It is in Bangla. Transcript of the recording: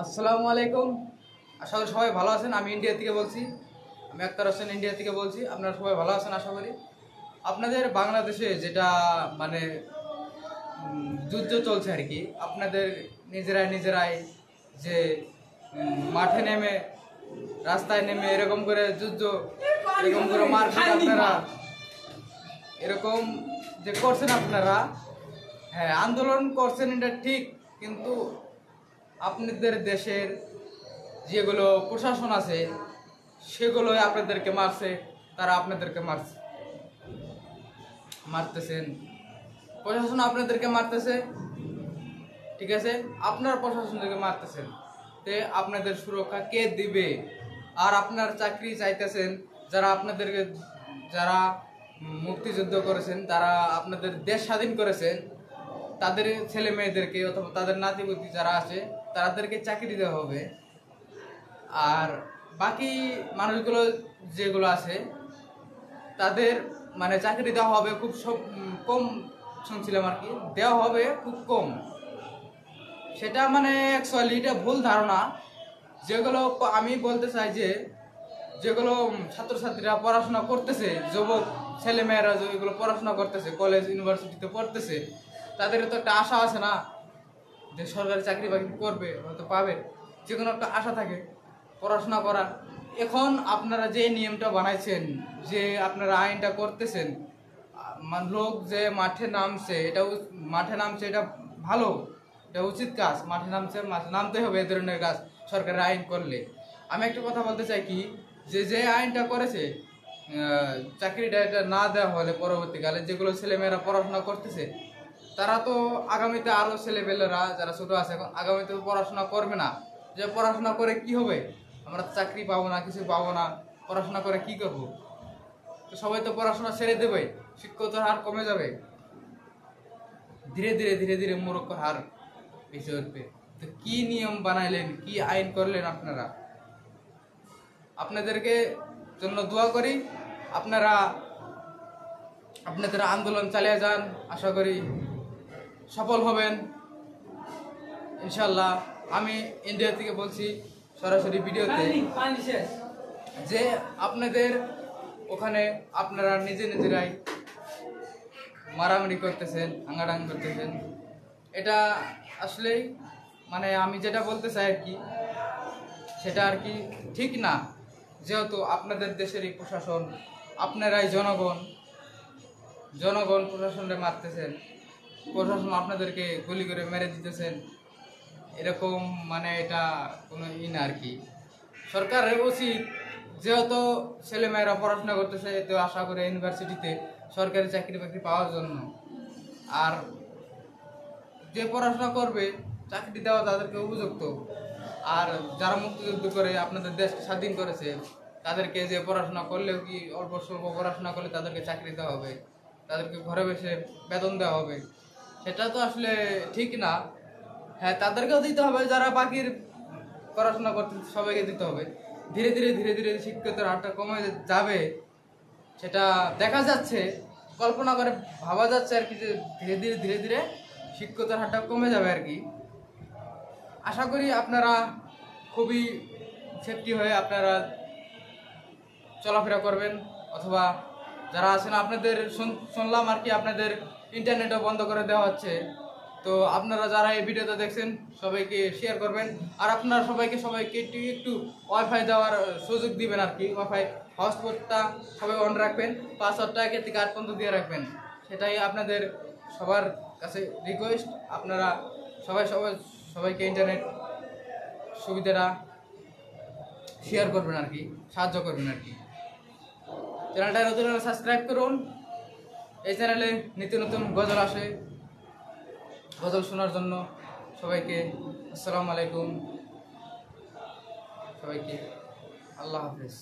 আসসালামু আলাইকুম। আশা করি সবাই ভালো আছেন। আমি ইন্ডিয়া থেকে বলছি, আমি আক্তার হোসেন ইন্ডিয়া থেকে বলছি। আপনারা সবাই ভালো আছেন আশা করি। আপনাদের বাংলাদেশে যেটা মানে যুদ্ধ চলছে আর কি, আপনাদের নিজেরাই যে মাঠে নেমে রাস্তায় নেমে এরকম করে যুদ্ধ, এরকম করে মারপিট আপনারা এরকম যে করছেন আপনারা, হ্যাঁ আন্দোলন করছেন এটা ঠিক, কিন্তু আপনাদের দেশের যেগুলো প্রশাসন আছে সেগুলো আপনাদেরকে মারছে, তারা আপনাদেরকে মারতেছেন, প্রশাসন আপনাদেরকে মারতেছে, ঠিক আছে, আপনার প্রশাসনকে মারতেছেন, তে আপনাদের সুরক্ষা কে দিবে? আর আপনার চাকরি চাইতেছেন যারা মুক্তিযুদ্ধ করেছেন, তারা আপনাদের দেশ স্বাধীন করেছেন, তাদের ছেলে মেয়েদেরকে অথবা তাদের নাতিপুতি যারা আছে তাদেরকে চাকরি দেওয়া হবে। আর বাকি মানুষগুলো যেগুলো আছে তাদের মানে চাকরি দেওয়া হবে খুব কম, শুনছিলাম আর কি, দেওয়া হবে খুব কম। সেটা মানে অ্যাকচুয়ালি এটা ভুল ধারণা। যেগুলো আমি বলতে চাই যে যেগুলো ছাত্রছাত্রীরা পড়াশোনা করতেছে, যুবক ছেলেমেয়েরা যেগুলো পড়াশোনা করতেছে, কলেজ ইউনিভার্সিটিতে পড়তেছে, তাদের তো একটা আশা আছে না যে সরকারি চাকরি বাকরি করবে, হয়তো পাবে, যে কোনো একটা আশা থাকে পড়াশোনা করার। এখন আপনারা যে নিয়মটা বানাইছেন, যে আপনারা আইনটা করতেছেন, লোক যে মাঠে নামছে এটা ভালো, এটা উচিত কাজ। মাঠে নামতে হবে, এ ধরনের কাজ সরকারের আইন করলে। আমি একটা কথা বলতে চাই কি, যে আইনটা করেছে, চাকরিটা এটা না দেওয়া হলে পরবর্তীকালে যেগুলো ছেলেমেয়েরা পড়াশোনা করতেছে, তারা তো আগামীতে আরও ছেলেপেলেরা যারা ছোটো আছে এখন আগামীতে পড়াশোনা করবে না। যে পড়াশোনা করে কি হবে? আমরা চাকরি পাবো না, কিছু পাবো না, পড়াশোনা করে কি করবো? তো সবাই তো পড়াশোনা ছেড়ে দেবে, শিক্ষকতার হার কমে যাবে, ধীরে ধীরে মূর্খর হার বেশি উঠবে। তো কি নিয়ম বানাইলেন, কি আইন করলেন আপনারা? আপনাদেরকে জন্য দোয়া করি, আপনাদের আন্দোলন চালিয়ে যান, আশা করি সফল হবেন ইনশাল্লাহ। আমি ইন্ডিয়া থেকে বলছি সরাসরি ভিডিওতে যে আপনাদের ওখানে আপনারা নিজেরাই মারামারি করতেছেন, হাঙ্গাডাঙ্গি করতেছেন, এটা আসলেই মানে আমি যেটা বলতে চাই আর কি, সেটা আর কি ঠিক না। যেহেতু আপনাদের দেশেরই প্রশাসন, আপনারাই জনগণ প্রশাসনকে মারতেছেন, প্রশাসন আপনাদেরকে গুলি করে মেরে দিতেছেন, এরকম মানে এটা কোনো না আর কি। সরকারের উচিত, যেহেতু ছেলেমেয়েরা পড়াশোনা করতেছে, তো আশা করে ইউনিভার্সিটিতে সরকারি চাকরি বাকরি পাওয়ার জন্য, আর যে পড়াশোনা করবে চাকরি দেওয়া তাদেরকে উপযুক্ত। আর যারা মুক্তিযুদ্ধ করে আপনাদের দেশ স্বাধীন করেছে, তাদেরকে যে পড়াশোনা করলেও কি অল্প স্বল্প পড়াশোনা করলে তাদেরকে চাকরি দেওয়া হবে, তাদেরকে ঘরে বসে বেতন দেওয়া হবে, সেটা তো আসলে ঠিক না। হ্যাঁ, তাদেরকেও দিতে হবে, যারা বাকির পড়াশোনা করতে সবাইকে দিতে হবে। ধীরে ধীরে শিক্ষিতের হারটা কমে যাবে, সেটা দেখা যাচ্ছে, কল্পনা করে ভাবা যাচ্ছে আর কি, যে ধীরে ধীরে শিক্ষিতের হারটা কমে যাবে আর কি। আশা করি আপনারা খুবই সেফটি হয়ে আপনারা চলাফেরা করবেন, অথবা যারা আছেন আপনাদের শুনলাম আর কি আপনাদের ইন্টারনেটও বন্ধ করে দেওয়া হচ্ছে। তো আপনারা যারা এই ভিডিওটা দেখছেন সবাইকে শেয়ার করবেন, আর আপনারা সবাইকে একটু ওয়াইফাই দেওয়ার সুযোগ দিবেন আর কি। ওয়াইফাই হটস্পটটা সবাই অন রাখবেন, পাসওয়ার্ডটা 1 থেকে 8 পর্যন্ত দিয়ে রাখবেন, সেটাই আপনাদের সবার কাছে রিকোয়েস্ট। আপনারা সবাইকে ইন্টারনেট সুবিধাটা শেয়ার করবেন আর কি, সাহায্য করবেন আর কি। চ্যানেলটা নতুন হলে সাবস্ক্রাইব করুন। এই চ্যানেলে নিত্য নতুন গজল আসে, গজল শোনার জন্য সবাইকে আসসালামু আলাইকুম, সবাইকে আল্লাহ হাফেজ।